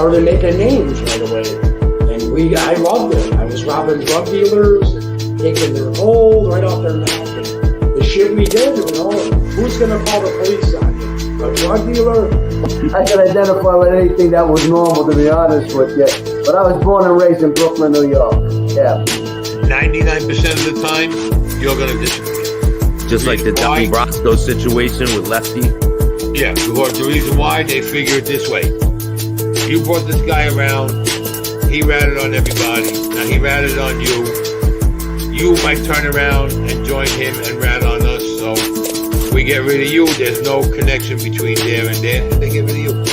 started making names right away. And I loved it. I was robbing drug dealers, and taking their gold right off their neck. And the shit we did, who's going to call the police on you? A drug dealer? I can identify with anything that was normal, to be honest with you. But I was born and raised in Brooklyn, New York. Yeah. 99% of the time, you're going to disagree. Just like the Donnie Brasco situation with Lefty. Yeah, because the reason why, they figure it this way. You brought this guy around, he ratted on everybody, now he ratted on you. You might turn around and join him and rat on us, so we get rid of you. There's no connection between there and there, and they get rid of you.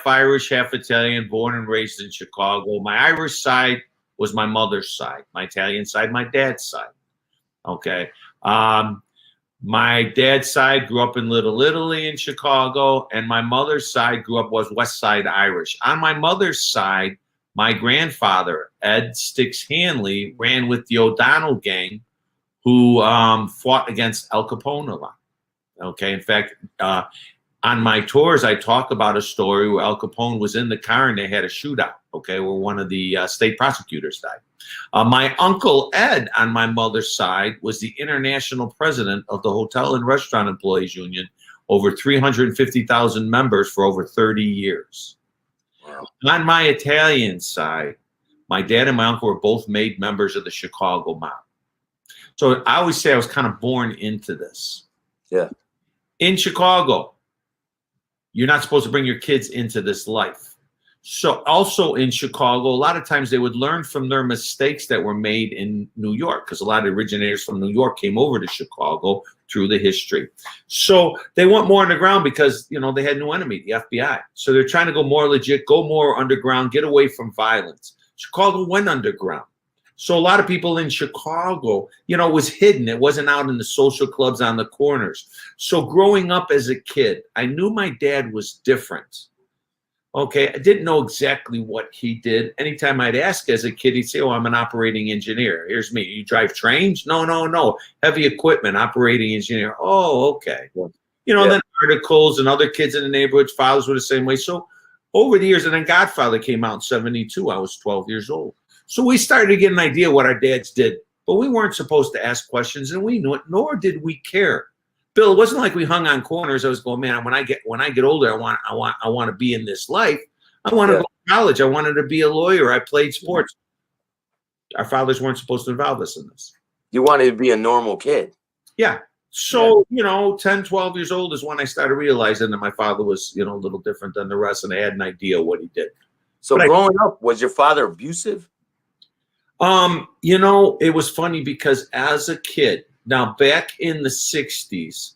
Irish, half Italian, born and raised in Chicago. My Irish side was my mother's side. My Italian side, my dad's side. Okay. My dad's side grew up in Little Italy in Chicago, and my mother's side was West Side Irish. On my mother's side, my grandfather, Ed Staxx Hanley, ran with the O'Donnell gang, who fought against Al Capone a lot. Okay. In fact, on my tours, I talk about a story where Al Capone was in the car and they had a shootout, okay, where one of the state prosecutors died. My uncle Ed, on my mother's side, was the international president of the Hotel and Restaurant Employees Union, over 350,000 members for over 30 years. Wow. On my Italian side, my dad and my uncle were both made members of the Chicago mob. So I always say I was kind of born into this. Yeah. In Chicago, you're not supposed to bring your kids into this life. So also in Chicago, a lot of times they would learn from their mistakes that were made in New York, because a lot of originators from New York came over to Chicago through the history. So they went more underground because, they had no enemy, the FBI. So they're trying to go more legit, go more underground, get away from violence. Chicago went underground. So a lot of people in Chicago, it was hidden. It wasn't out in the social clubs on the corners. So growing up as a kid, I knew my dad was different. Okay, I didn't know exactly what he did. Anytime I'd ask as a kid, he'd say, "Oh, I'm an operating engineer. Here's me. You drive trains?" No. Heavy equipment, operating engineer. Oh, okay. Then articles and other kids in the neighborhood, fathers were the same way. So over the years, and then Godfather came out in 72. I was 12 years old. So we started to get an idea what our dads did, but we weren't supposed to ask questions, and we knew it, nor did we care. Bill, it wasn't like we hung on corners. I was going, man, when I get older, I want to be in this life. I want to go to college. I wanted to be a lawyer. I played sports. Our fathers weren't supposed to involve us in this. You wanted to be a normal kid. Yeah. So, 10, 12 years old is when I started realizing that my father was, a little different than the rest, and I had an idea what he did. So growing up, was your father abusive? It was funny because as a kid, now back in the 60s,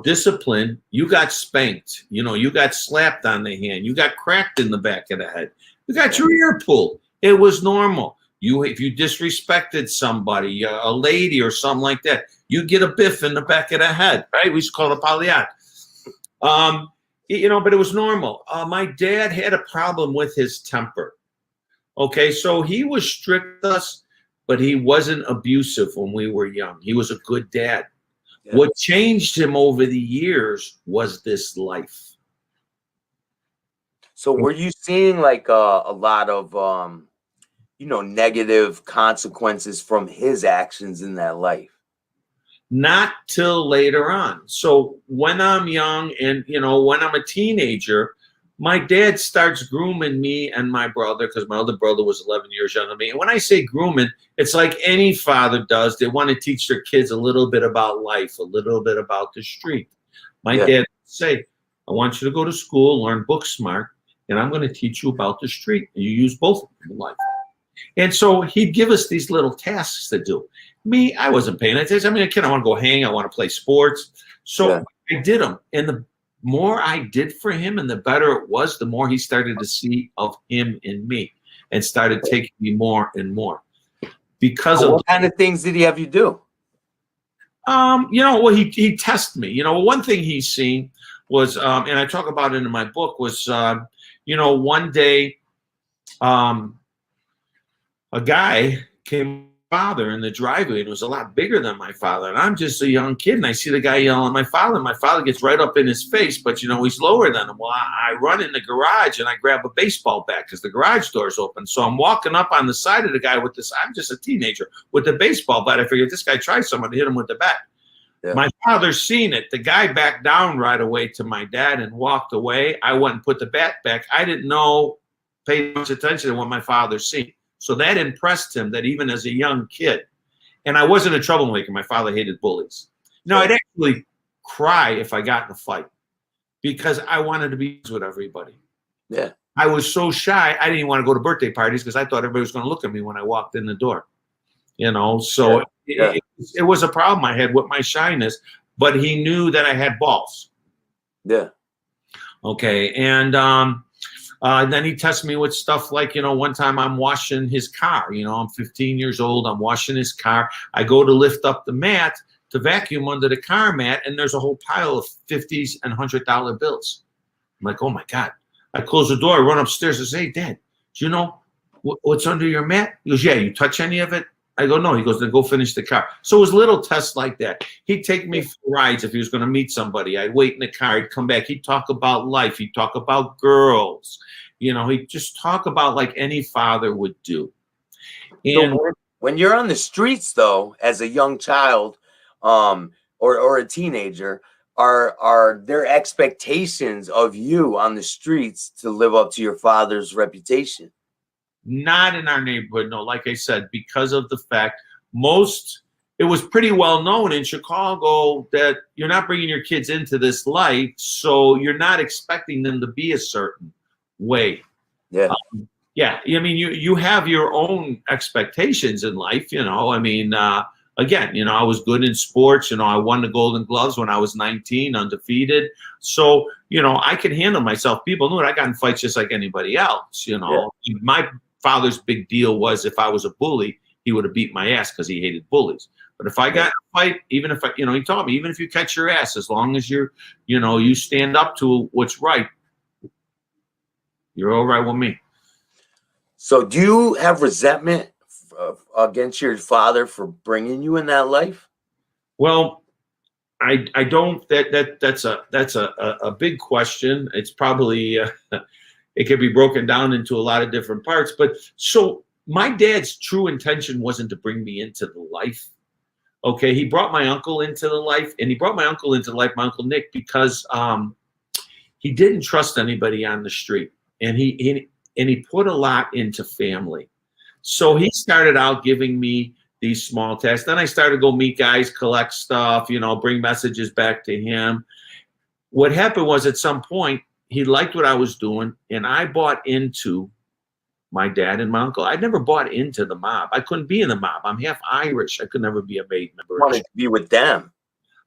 discipline, you got spanked, you got slapped on the hand, you got cracked in the back of the head, you got your ear pulled. It was normal. If you disrespected somebody, a lady or something like that, you get a biff in the back of the head, right? We used to call it a paliat. But it was normal. My dad had a problem with his temper. Okay, so he was strict with us, but he wasn't abusive when we were young. He was a good dad. Yeah. What changed him over the years was this life. So were you seeing like a lot of, negative consequences from his actions in that life? Not till later on. So when I'm young and, when I'm a teenager, my dad starts grooming me and my brother, because my older brother was 11 years younger than me. And when I say grooming, it's like any father does. They want to teach their kids a little bit about life, a little bit about the street. My dad would say, I want you to go to school, learn book smart, and I'm going to teach you about the street. And you use both of them in life. And so he'd give us these little tasks to do. Me, I wasn't paying attention. I mean, a kid, I want to go hang. I want to play sports. So I did them. And the more I did for him and the better it was, the more he started to see of him in me and started taking me more and more. Because of what kind of things did he have you do? He tested me. One thing he's seen was, and I talk about it in my book, was, one day a guy came father in the driveway, and it was a lot bigger than my father. And I'm just a young kid, and I see the guy yelling at my father. And my father gets right up in his face, but, you know, he's lower than him. Well, I run in the garage, and I grab a baseball bat because the garage door's open. So I'm walking up on the side of the guy with this. I'm just a teenager with the baseball bat. I figured this guy tried someone to hit him with the bat. Yeah. My father seen it. The guy backed down right away to my dad and walked away. I went and put the bat back. I didn't know, pay much attention to what my father seen. So that impressed him, that even as a young kid, and I wasn't a troublemaker. My father hated bullies. No, I'd actually cry if I got in a fight because I wanted to be with everybody. Yeah. I was so shy. I didn't even want to go to birthday parties because I thought everybody was going to look at me when I walked in the door. You know, so it was a problem I had with my shyness, but he knew that I had balls. Yeah. Okay. And then he tests me with stuff like, you know, one time I'm washing his car. You know, I'm 15 years old. I'm washing his car. I go to lift up the mat to vacuum under the car mat, and there's a whole pile of 50s and $100 bills. I'm like, oh, my God. I close the door. I run upstairs and say, hey, Dad, do you know what's under your mat? He goes, yeah, you touch any of it? I go, no. He goes, then go finish the car. So it was little tests like that. He'd take me for rides if he was going to meet somebody. I'd wait in the car. He'd come back. He'd talk about life. He'd talk about girls. You know, he'd just talk about like any father would do. And so when you're on the streets, though, as a young child or a teenager, are there expectations of you on the streets to live up to your father's reputation? Not in our neighborhood, no. Like I said, because of the fact it was pretty well known in Chicago that you're not bringing your kids into this life, so you're not expecting them to be a certain way. Yeah. Yeah. I mean, you have your own expectations in life, you know. I mean, again, you know, I was good in sports. You know, I won the Golden Gloves when I was 19, undefeated. So, you know, I could handle myself. People knew it. I got in fights just like anybody else, you know. Yeah. My father's big deal was if I was a bully, he would have beat my ass because he hated bullies. But if I got in a fight, even if you know, he taught me, even if you catch your ass, as long as you stand up to what's right, you're all right with me. So do you have resentment against your father for bringing you in that life? Well, I don't. That's a big question. It's probably it could be broken down into a lot of different parts. But so my dad's true intention wasn't to bring me into the life. Okay, he brought my uncle into the life, and he brought my uncle into life, my Uncle Nick, because he didn't trust anybody on the street, and he put a lot into family. So he started out giving me these small tasks. Then I started to go meet guys, collect stuff, you know, bring messages back to him. What happened was at some point, he liked what I was doing, and I bought into my dad and my uncle. I never bought into the mob. I couldn't be in the mob. I'm half Irish. I could never be a maid member. I wanted to be with them.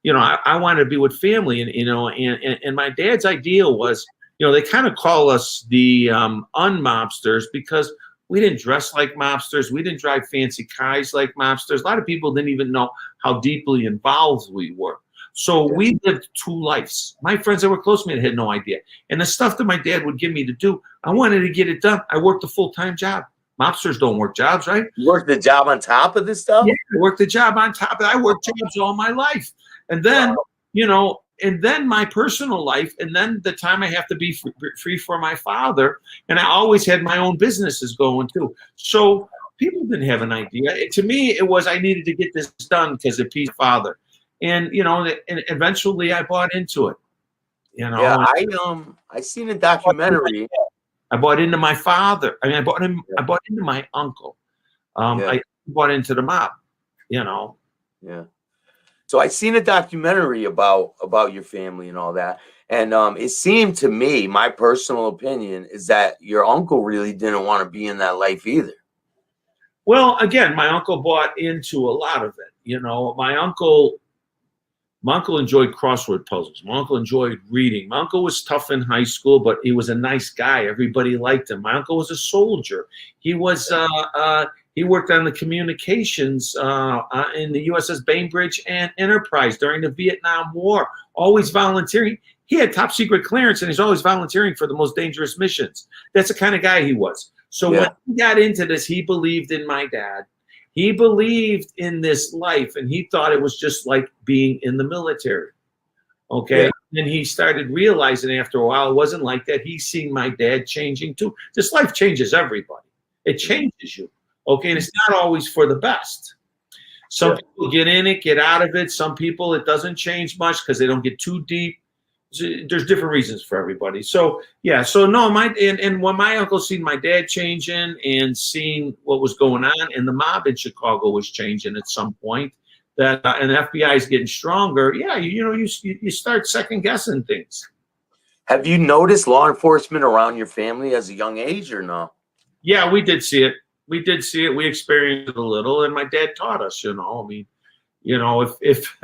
You know, I wanted to be with family, and you know, and my dad's ideal was, you know, they kind of call us the unmobsters because we didn't dress like mobsters. We didn't drive fancy cars like mobsters. A lot of people didn't even know how deeply involved we were. So we lived two lives. My friends that were close to me had no idea. And the stuff that my dad would give me to do, I wanted to get it done. I worked a full-time job. Mobsters don't work jobs, right? You worked the job on top of this stuff? Yeah, I worked the job on top of it. I worked jobs all my life. And then, you know, and then my personal life, and then the time I have to be free for my father. And I always had my own businesses going too. So people didn't have an idea. To me, it was I needed to get this done because of Pete's father. And, you know, and eventually I bought into it. You know, yeah, I seen a documentary. I bought into my father. I mean, I bought into my uncle. I bought into the mob, you know. Yeah. So I seen a documentary about your family and all that. And it seemed to me, my personal opinion is that your uncle really didn't want to be in that life either. Well, again, my uncle bought into a lot of it. You know, my uncle enjoyed crossword puzzles. My uncle enjoyed reading. My uncle was tough in high school, but he was a nice guy. Everybody liked him. My uncle was a soldier. He was he worked on the communications in the USS Bainbridge and Enterprise during the Vietnam War, always volunteering. He had top secret clearance, and he's always volunteering for the most dangerous missions. That's the kind of guy he was. So when he got into this, he believed in my dad. He believed in this life, and he thought it was just like being in the military. Okay. Yeah. And he started realizing after a while it wasn't like that. He's seen my dad changing too. This life changes everybody. It changes you. Okay. And it's not always for the best. Some people get in it, get out of it. Some people it doesn't change much because they don't get too deep. There's different reasons for everybody. So yeah, so no, and when my uncle seen my dad changing and seeing what was going on, and the mob in Chicago was changing at some point, that and the FBI is getting stronger. Yeah, you start second guessing things. Have you noticed law enforcement around your family as a young age or no? Yeah, we did see it. We did see it. We experienced it a little, and my dad taught us. I mean, if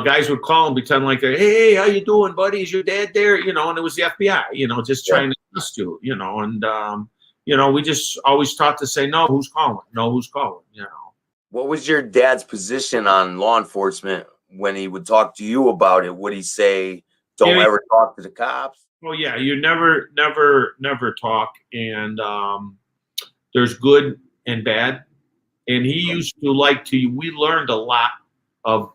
guys would call and pretend like, hey, how you doing, buddy? Is your dad there? And it was the FBI, just trying to trust you, and we just always taught to say, no, who's calling? No, who's calling? What was your dad's position on law enforcement when he would talk to you about it? Would he say, don't ever talk to the cops? Well, yeah, you never talk. And there's good and bad. And he used to we learned a lot of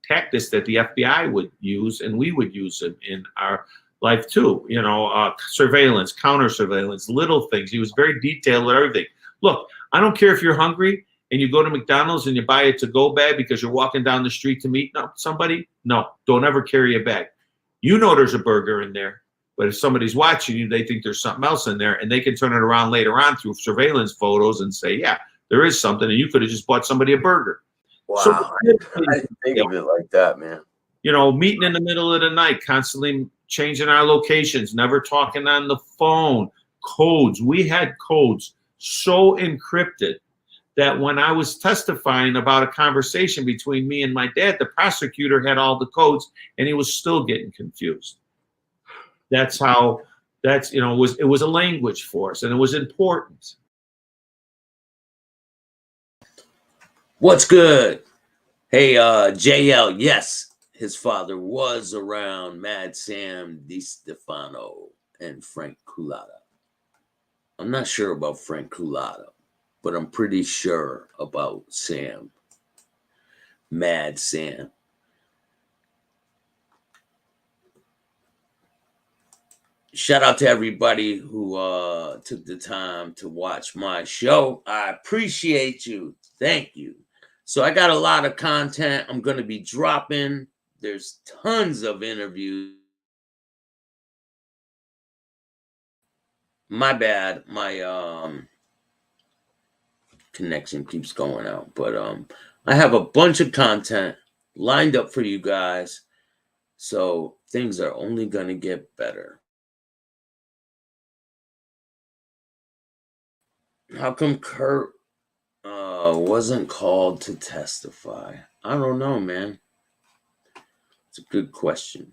tactics that the FBI would use, and we would use them in our life too. Surveillance, counter surveillance, little things. He was very detailed with everything. Look, I don't care if you're hungry and you go to McDonald's and you buy a to-go bag because you're walking down the street to meet somebody. No, don't ever carry a bag. There's a burger in there, but if somebody's watching you, they think there's something else in there, and they can turn it around later on through surveillance photos and say, yeah, there is something, and you could have just bought somebody a burger. Wow, so, I didn't think of it like that, man. Meeting in the middle of the night, constantly changing our locations, never talking on the phone, codes. We had codes so encrypted that when I was testifying about a conversation between me and my dad, the prosecutor had all the codes, and he was still getting confused. It was a language for us, and it was important. What's good? Hey, JL, yes, his father was around Mad Sam DiStefano and Frank Culata. I'm not sure about Frank Culata, but I'm pretty sure about Sam. Mad Sam. Shout out to everybody who took the time to watch my show. I appreciate you. Thank you. So I got a lot of content I'm going to be dropping. There's tons of interviews. My bad. My connection keeps going out. But I have a bunch of content lined up for you guys. So things are only going to get better. How come Kurt wasn't called to testify? I don't know, man. It's a good question.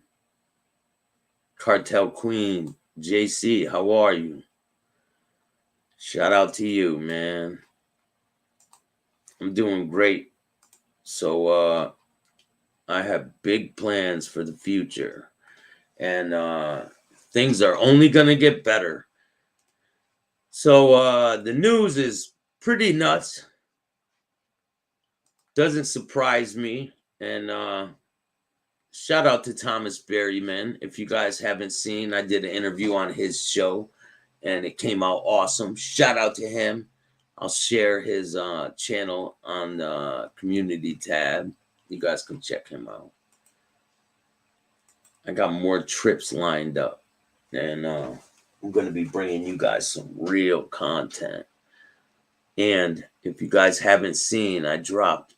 Cartel Queen, JC, how are you? Shout out to you, man. I'm doing great. So I have big plans for the future. And things are only going to get better. So the news is pretty nuts. Doesn't surprise me. And shout out to Thomas Berryman. If you guys haven't seen, I did an interview on his show and it came out awesome. Shout out to him. I'll share his channel on the community tab. You guys can check him out. I got more trips lined up, and I'm going to be bringing you guys some real content. And if you guys haven't seen, I dropped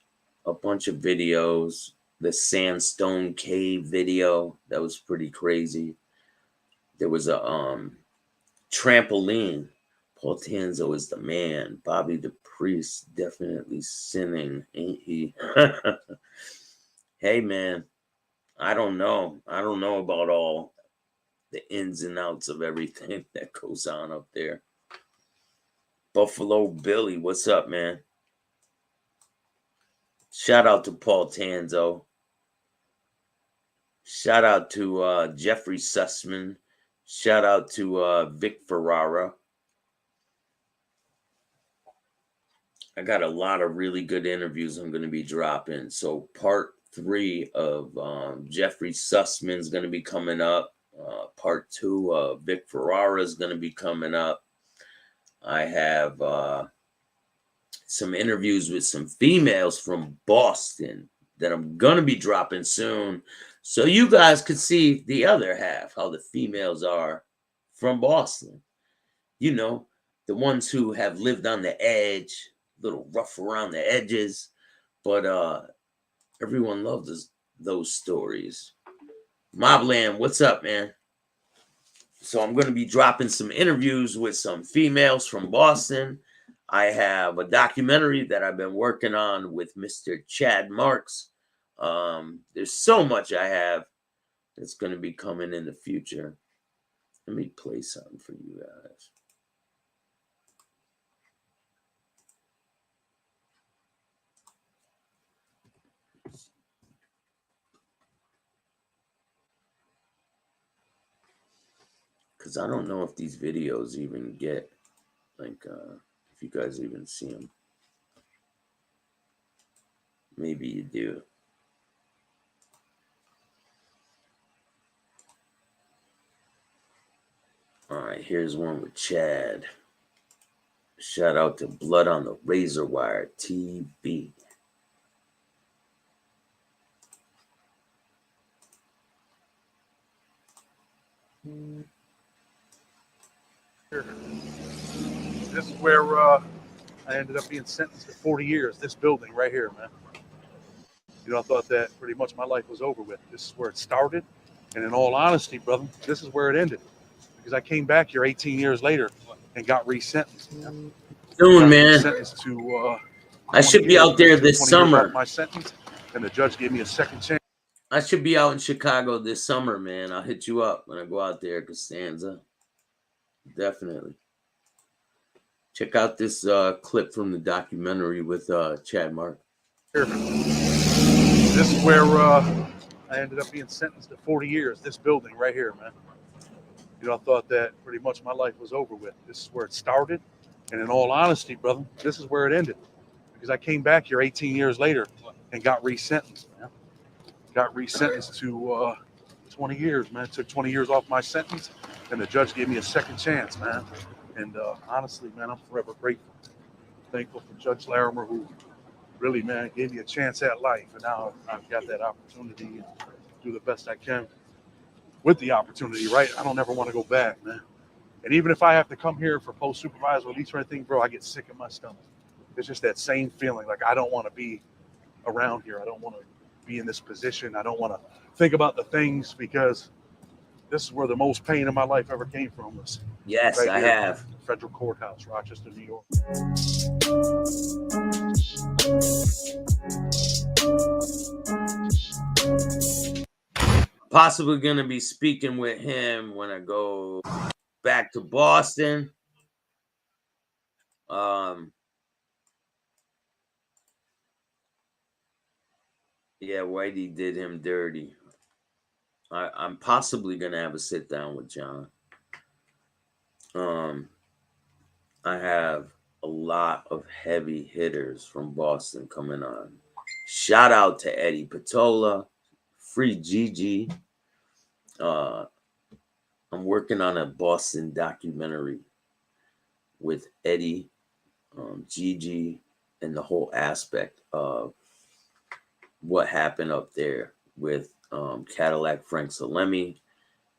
a bunch of videos. The Sandstone Cave video, that was pretty crazy. There was a trampoline. Paul Tanzo is the man. Bobby the Priest definitely sinning, ain't he? Hey, man, I don't know. I don't know about all the ins and outs of everything that goes on up there. Buffalo Billy, what's up, man? Shout out to Paul Tanzo. Shout out to Jeffrey Sussman. Shout out to Vic Ferrara. I got a lot of really good interviews I'm going to be dropping. So part 3 of Jeffrey Sussman is going to be coming up. Part 2 of Vic Ferrara is going to be coming up. I have some interviews with some females from Boston that I'm going to be dropping soon. So you guys could see the other half, how the females are from Boston. You know, the ones who have lived on the edge, a little rough around the edges. But everyone loves those stories. Mobland, what's up, man? So I'm going to be dropping some interviews with some females from Boston. I have a documentary that I've been working on with Mr. Chad Marks. There's so much I have that's going to be coming in the future. Let me play something for you guys. Because I don't know if these videos even get, like, if you guys even see them. Maybe you do. All right, here's one with Chad. Shout out to Blood on the Razor Wire TV. This is where I ended up being sentenced to 40 years. This building right here, man. You know, I thought that pretty much my life was over with. This is where it started. And in all honesty, brother, this is where it ended. Because I came back here 18 years later and got resentenced. Doing, man. Sentenced to, I should be out there this summer. My sentence, and the judge gave me a second chance. I should be out in Chicago this summer, man. I'll hit you up when I go out there, Costanza. Definitely. Check out this clip from the documentary with Chad Mark. This is where I ended up being sentenced to 40 years. This building right here, man. You know, I thought that pretty much my life was over with. This is where it started. And in all honesty, brother, this is where it ended. Because I came back here 18 years later and got resentenced, man. Got resentenced to 20 years, man. Took 20 years off my sentence, and the judge gave me a second chance, man. And honestly, man, I'm forever grateful. Thankful for Judge Larimer, who really, man, gave me a chance at life. And now I've got that opportunity and do the best I can with the opportunity, right? I don't ever want to go back, man. And even if I have to come here for post-supervised release or anything, bro, I get sick in my stomach. It's just that same feeling. Like, I don't want to be around here. I don't want to be in this position. I don't want to think about the things, because this is where the most pain in my life ever came from. Was yes, right I here, have. Federal Courthouse, Rochester, New York. Possibly going to be speaking with him when I go back to Boston. Yeah, Whitey did him dirty. I'm possibly going to have a sit down with John. I have a lot of heavy hitters from Boston coming on. Shout out to Eddie Patola, Free Gigi. I'm working on a Boston documentary with Eddie, Gigi, and the whole aspect of what happened up there with Cadillac Frank Salemi.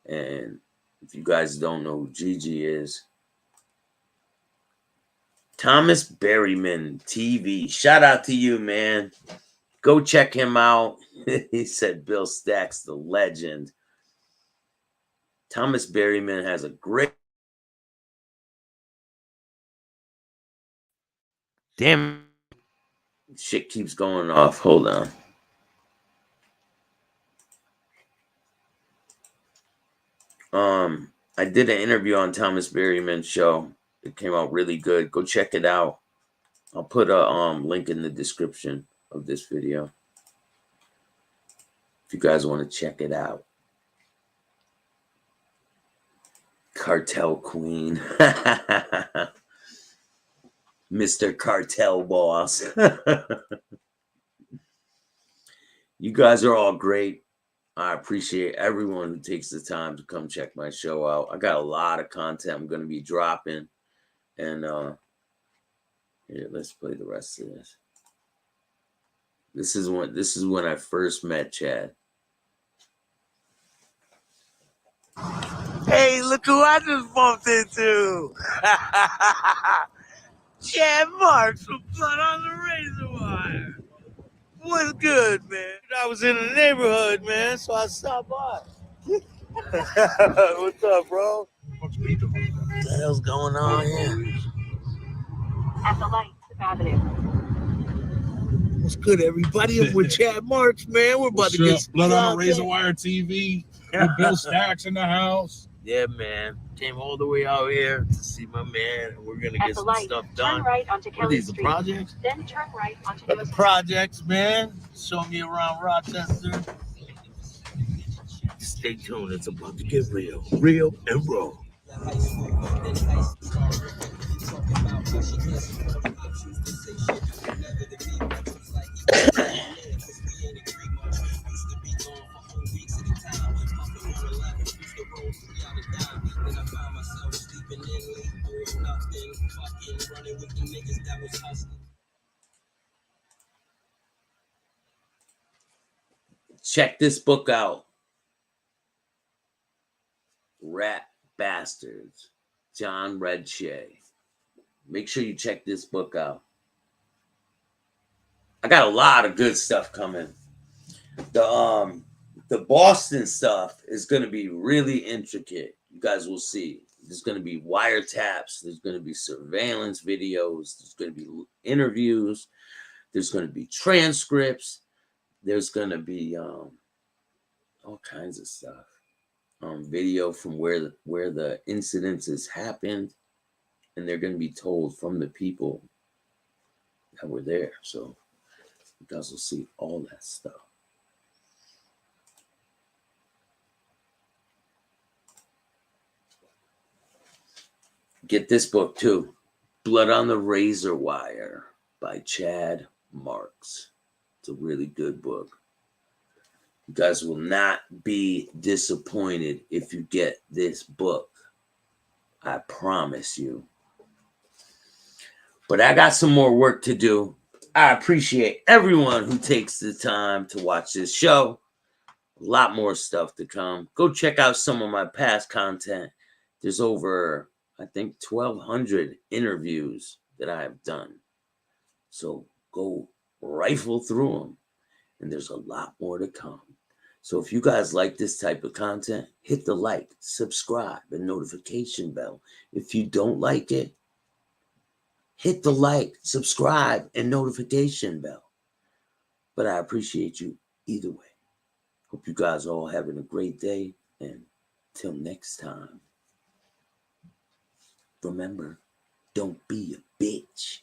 And if you guys don't know who Gigi is, Thomas Berryman TV. Shout out to you, man. Go check him out. He said Bill Staxx, the legend. Thomas Berryman has a great... Damn. Shit keeps going off. Hold on. I did an interview on Thomas Berryman's show. It came out really good. Go check it out. I'll put a link in the description of this video if you guys want to check it out. Cartel Queen. Mr. Cartel Boss. You guys are all great. I appreciate everyone who takes the time to come check my show out. I got a lot of content I'm going to be dropping. And here, let's play the rest of this. This is when I first met Chad. Hey, look who I just bumped into. Chad Marks from Blood on the Razor Wire. What's good, man? I was in the neighborhood, man, so I stopped by. What's up, bro? What the hell's going on here? At the light, Avenue. What's good, everybody? I'm with Chad Marks, man. We're about to get some Blood on the content. Razor Wire TV. With Bill Staxx in the house. Yeah, man. Came all the way out here to see my man. We're gonna At get the some light, stuff turn done. right onto What are Kelly these, the Street. projects? Then turn right onto The Lewis. projects, man. Show me around Rochester. Stay tuned. It's about to get real. Real and raw. Check this book out. Rat Bastards. John Redshay. Make sure you check this book out. I got a lot of good stuff coming. The Boston stuff is going to be really intricate. You guys will see. There's going to be wiretaps. There's going to be surveillance videos. There's going to be interviews. There's going to be transcripts. There's going to be all kinds of stuff. Video from where the incidences happened, and they're going to be told from the people that were there. So you guys will see all that stuff. Get this book too, Blood on the Razor Wire by Chad Marks. It's a really good book. You guys will not be disappointed if you get this book. I promise you. But I got some more work to do. I appreciate everyone who takes the time to watch this show. A lot more stuff to come. Go check out some of my past content. There's over, I think, 1,200 interviews that I have done. So go rifle through them. And there's a lot more to come. So if you guys like this type of content, hit the like, subscribe, and notification bell. If you don't like it, hit the like, subscribe, and notification bell. But I appreciate you either way. Hope you guys are all having a great day. And till next time, remember, don't be a bitch.